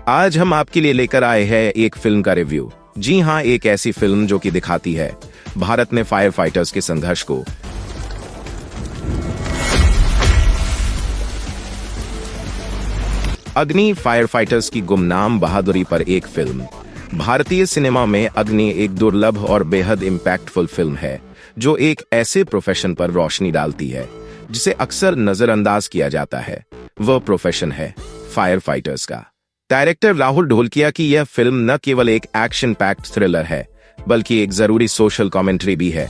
आज हम आपके लिए लेकर आए हैं एक फिल्म का रिव्यू। जी हाँ, एक ऐसी फिल्म जो कि दिखाती है भारत में फायर फाइटर्स के संघर्ष को। अग्नि फायर फाइटर्स की गुमनाम बहादुरी पर एक फिल्म। भारतीय सिनेमा में अग्नि एक दुर्लभ और बेहद इम्पैक्टफुल फिल्म है जो एक ऐसे प्रोफेशन पर रोशनी डालती है जिसे अक्सर नजरअंदाज किया जाता है। वह प्रोफेशन है फायर फाइटर्स का। डायरेक्टर राहुल ढोलकिया की यह फिल्म न केवल एक एक्शन पैक्ड थ्रिलर है बल्कि एक जरूरी सोशल कमेंट्री भी है।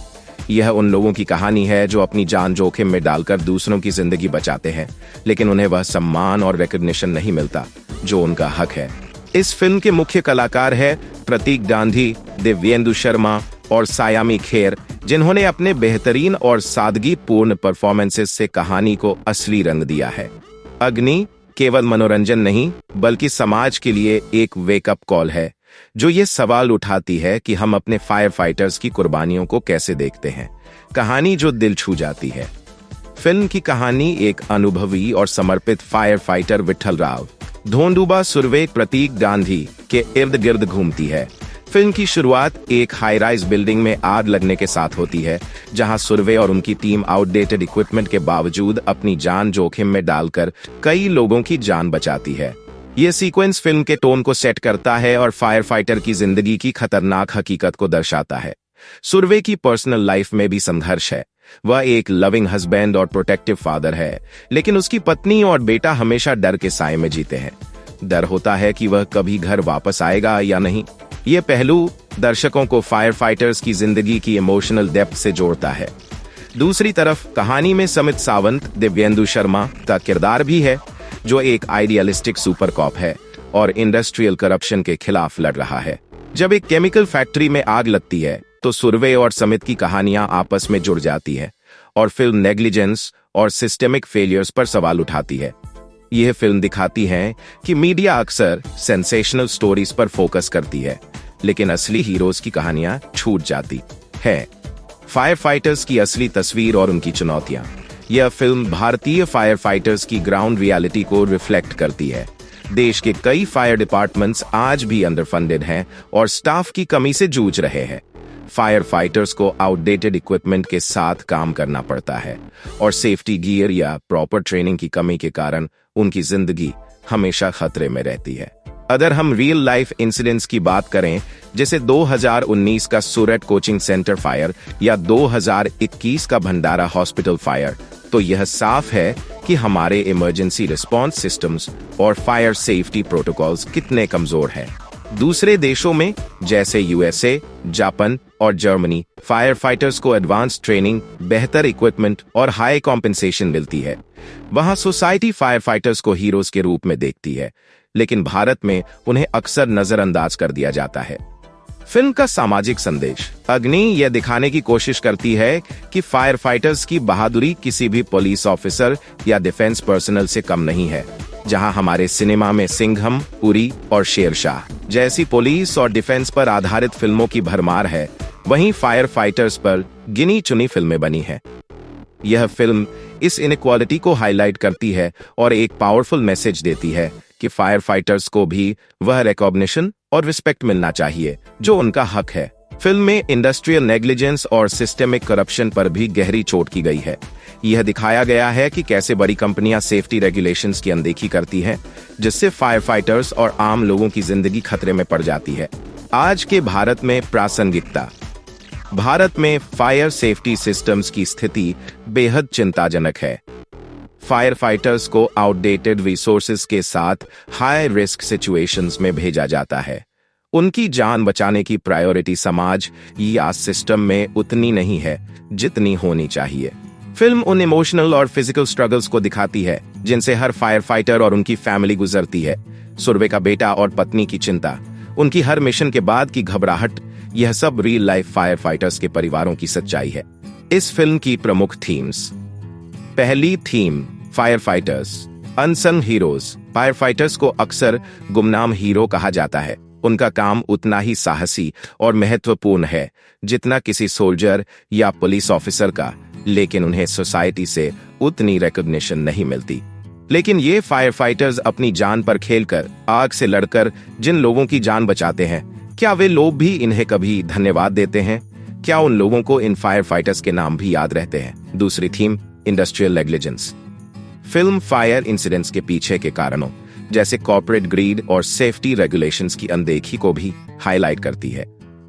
यह उन लोगों की कहानी है जो अपनी जान जोखिम में डालकर दूसरों की जिंदगी बचाते हैं, लेकिन उन्हें वह सम्मान और रिकॉग्निशन नहीं मिलता जो उनका हक है। इस फिल्म के मुख्य कलाकार है प्रतीक गांधी, दिव्येंदु शर्मा और सायामी खेर, जिन्होंने अपने बेहतरीन और सादगीपूर्ण परफॉर्मेंसेस से कहानी को असली रंग दिया है। अग्नि केवल मनोरंजन नहीं बल्कि समाज के लिए एक वेकअप कॉल है जो ये सवाल उठाती है कि हम अपने फायर फाइटर्स की कुर्बानियों को कैसे देखते हैं। कहानी जो दिल छू जाती है। फिल्म की कहानी एक अनुभवी और समर्पित फायर फाइटर विठल राव धोंडुबा सुरवे प्रतीक गांधी के इर्द गिर्द घूमती है। फिल्म की शुरुआत एक हाई राइज बिल्डिंग में आग लगने के साथ होती है, जहां सुरवे और उनकी टीम आउटडेटेड इक्विपमेंट के बावजूद अपनी जान जोखिम में डालकर कई लोगों की जान बचाती है। यह सीक्वेंस फिल्म के टोन को सेट करता है और फायर फाइटर की जिंदगी की खतरनाक हकीकत को दर्शाता है। सुरवे की पर्सनल लाइफ में भी संघर्ष है। वह एक लविंग हस्बैंड और प्रोटेक्टिव फादर है, लेकिन उसकी पत्नी और बेटा हमेशा डर के साए में जीते हैं। डर होता है कि वह कभी घर वापस आएगा या नहीं। ये पहलू दर्शकों को फायर फाइटर्स की जिंदगी की इमोशनल डेप्थ से जोड़ता है। दूसरी तरफ कहानी में समित सावंत, दिव्येंदु शर्मा का किरदार भी है जो एक आइडियलिस्टिक सुपर कॉप है और इंडस्ट्रियल करप्शन के खिलाफ लड़ रहा है। जब एक केमिकल फैक्ट्री में आग लगती है तो सुरवे और समित की कहानियां आपस में जुड़ जाती है और फिल्म नेग्लिजेंस और सिस्टेमिक फेलियर्स पर सवाल उठाती है। यह फिल्म दिखाती है कि मीडिया अक्सर सेंसेशनल स्टोरीज पर फोकस करती है, लेकिन असली हीरोज की कहानियां छूट जाती है। फायर फाइटर्स की असली तस्वीर और उनकी चुनौतियां। यह फिल्म भारतीय फायर फाइटर्स की ग्राउंड रियलिटी को रिफ्लेक्ट करती है। देश के कई फायर डिपार्टमेंट्स आज भी अंडरफंडेड हैं और स्टाफ की कमी से जूझ रहे हैं। फायर फाइटर्स को आउटडेटेड इक्विपमेंट के साथ काम करना पड़ता है और सेफ्टी गियर या प्रॉपर ट्रेनिंग की कमी के कारण उनकी जिंदगी हमेशा खतरे में रहती है। अगर हम रियल लाइफ इंसिडेंट्स की बात करें, जैसे 2019 का सूरत कोचिंग सेंटर फायर या 2021 का भंडारा हॉस्पिटल फायर, तो यह साफ है कि हमारे इमरजेंसी रिस्पांस सिस्टम्स और फायर सेफ्टी प्रोटोकॉल्स कितने कमजोर हैं। दूसरे देशों में जैसे यूएसए, जापान और जर्मनी, फायर फाइटर्स को एडवांस ट्रेनिंग, बेहतर इक्विपमेंट और हाई कॉम्पेंसेशन मिलती है। वहां सोसाइटी फायर फाइटर्स को हीरोज के रूप में देखती है, लेकिन भारत में उन्हें अक्सर नजरअंदाज कर दिया जाता है। फिल्म का सामाजिक संदेश। अग्नि यह दिखाने की कोशिश करती है कि फायर फाइटर्स की बहादुरी किसी भी पुलिस ऑफिसर या डिफेंस पर्सनल से कम नहीं है। जहां हमारे सिनेमा में सिंघम, उरी और शेरशाह जैसी पुलिस और डिफेंस पर आधारित फिल्मों की भरमार है, वहीं फायर फाइटर्स पर गिनी चुनी फिल्में बनी हैं। यह फिल्म इस इनइक्वालिटी को हाईलाइट करती है और एक पावरफुल मैसेज देती है कि फायर फाइटर्स को भी वह रिकॉग्निशन और रिस्पेक्ट मिलना चाहिए जो उनका हक है। फिल्म में इंडस्ट्रियल नेग्लिजेंस और सिस्टेमिक करप्शन पर भी गहरी चोट की गई है। यह दिखाया गया है कि कैसे बड़ी कंपनियां सेफ्टी रेगुलेशंस की अनदेखी करती हैं, जिससे फायर फाइटर्स और आम लोगों की जिंदगी खतरे में पड़ जाती है। आज के भारत में प्रासंगिकता। भारत में फायर सेफ्टी सिस्टम्स की स्थिति बेहद चिंताजनक है। फायर फाइटर्स को आउटडेटेड रिसोर्सेज के साथ हाई रिस्क सिचुएशंस में भेजा जाता है। उनकी जान बचाने की प्रायोरिटी समाज या सिस्टम में उतनी नहीं है जितनी होनी चाहिए। फिल्म उन इमोशनल और फिजिकल स्ट्रगल्स को दिखाती है जिनसे हर फायर फाइटर और उनकी फैमिली गुजरती है। सुरवे का बेटा और पत्नी की चिंता, उनकी हर मिशन के बाद की घबराहट, यह सब रियल लाइफ फायर फाइटर्स के परिवारों की सच्चाई है। इस फिल्म की प्रमुख थीम्स। पहली theme, fire fighters unsung heroes. Fire fighters को अक्सर गुमनाम हीरो कहा जाता है। उनका काम उतना ही साहसी और महत्वपूर्ण है जितना किसी सोल्जर या पुलिस ऑफिसर का, लेकिन उन्हें सोसाइटी से उतनी रिकॉग्निशन नहीं मिलती। लेकिन ये फायर फाइटर्स अपनी जान पर खेलकर, आग से लड़कर जिन लोगों की जान बचाते हैं, क्या वे लोग भी इन्हें कभी धन्यवाद देते हैं? क्या उन लोगों को इन फायर फाइटर्स के नाम भी याद रहते हैं? दूसरी theme, industrial negligence. Film fire incidents के पीछे के कारणों जैसे कॉर्पोरेट ग्रीड और सेफ्टी रेगुलेशंस की अनदेखी को भी हाईलाइट करती है।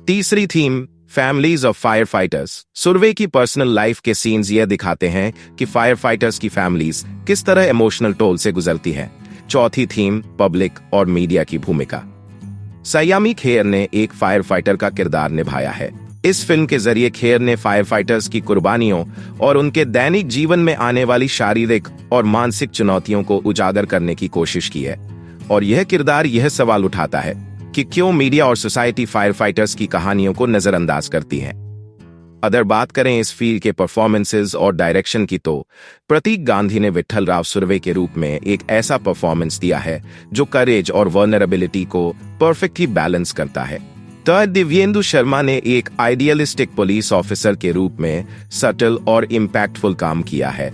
तीसरी theme, families of fire fighters. Surve की पर्सनल लाइफ के सीन्स यह दिखाते हैं कि फायर फाइटर्स की फैमिलीज किस तरह इमोशनल टोल से गुजरती हैं। चौथी थीम, पब्लिक और मीडिया की भूमिका। सयामी खेर ने एक फायर फाइटर का किरदार निभाया है। इस फिल्म के जरिए खेर ने फायर फाइटर्स की कुर्बानियों और उनके दैनिक जीवन में आने वाली शारीरिक और मानसिक चुनौतियों को उजागर करने की कोशिश की है। और यह किरदार यह सवाल उठाता है कि क्यों मीडिया और सोसाइटी फायर फाइटर्स की कहानियों को नजरअंदाज करती है। अगर बात करें इस फिल्म के परफॉर्मेंसेज और डायरेक्शन की, तो प्रतीक गांधी ने विट्ठल राव सुरवे के रूप में एक ऐसा परफॉर्मेंस दिया है जो करेज और वर्नरेबिलिटी को परफेक्टली बैलेंस करता है। दिव्येंदु शर्मा ने एक आइडियलिस्टिक पुलिस ऑफिसर के रूप में सटल और इम्पैक्टफुल काम किया है।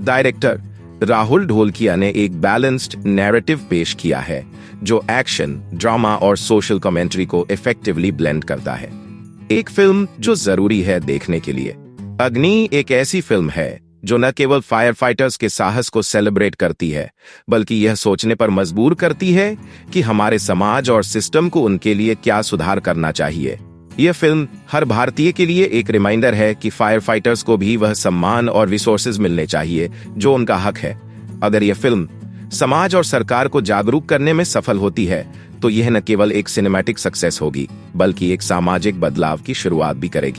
डायरेक्टर राहुल ढोलकिया ने एक बैलेंस्ड नैरेटिव पेश किया है जो एक्शन, ड्रामा और सोशल कमेंट्री को इफेक्टिवली ब्लेंड करता है। एक फिल्म जो जरूरी है देखने के लिए। अग्नि एक ऐसी फिल्म है जो न केवल फायर फाइटर्स के साहस को सेलिब्रेट करती है, बल्कि यह सोचने पर मजबूर करती है कि हमारे समाज और सिस्टम को उनके लिए क्या सुधार करना चाहिए। यह फिल्म हर भारतीय के लिए एक रिमाइंडर है कि फायर फाइटर्स को भी वह सम्मान और रिसोर्सेज मिलने चाहिए जो उनका हक है। अगर यह फिल्म समाज और सरकार को जागरूक करने में सफल होती है, तो यह न केवल एक सिनेमैटिक सक्सेस होगी, बल्कि एक सामाजिक बदलाव की शुरुआत भी करेगी।